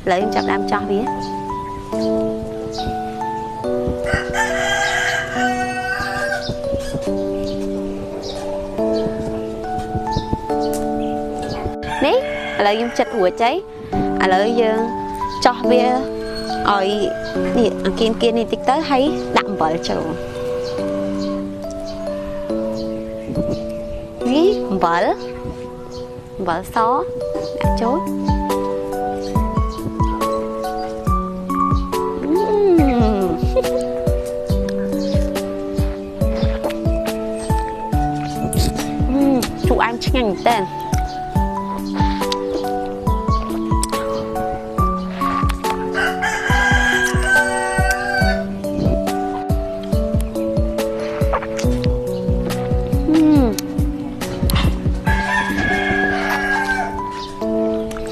lấy chậm đam cho vía ní lấy dùng chặt hủa cháy lấy dương cho vía ơi nè kiên kiên đi tích tới thấy đậm vợ chồng ní vợ xó đã chốt chú ăn nhanh tên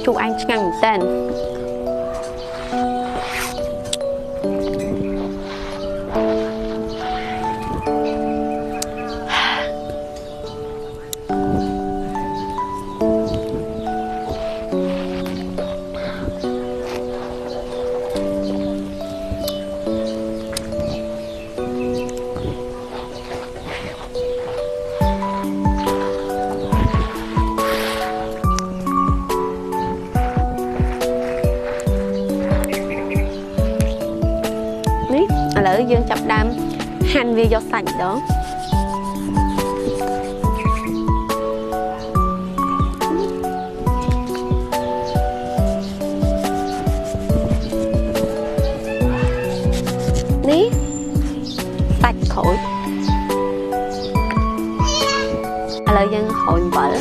chú ăn nhanh tên lỡ dương chập đam hành vi do sạch đó ní sạch khỏi lỡ dương hội vỡ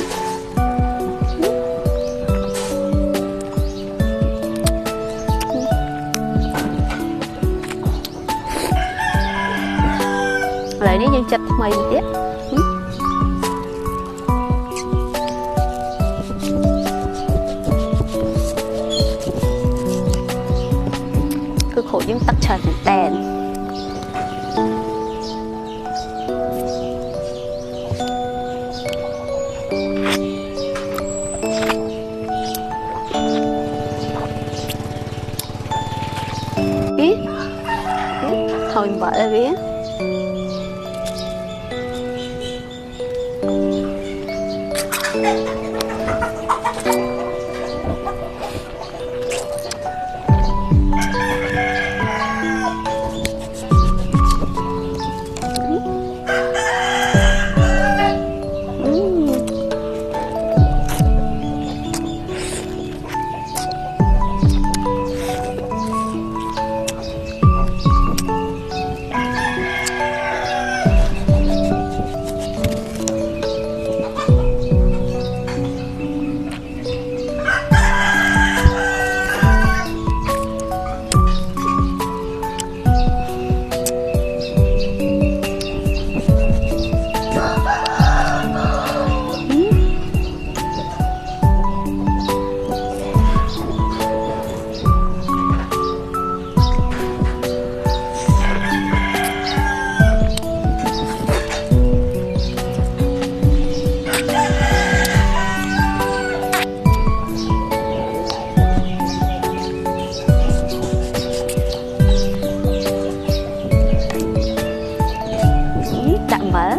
lại nếu như chặt mày tiếp cứ khổ những tắc trời đèn ý thôi vợ ơi biết đậm mỡ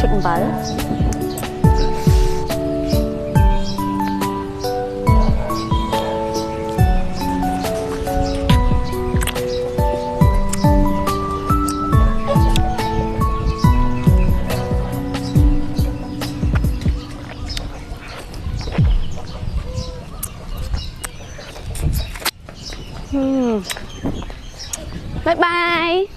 trứng mỡ bye bye.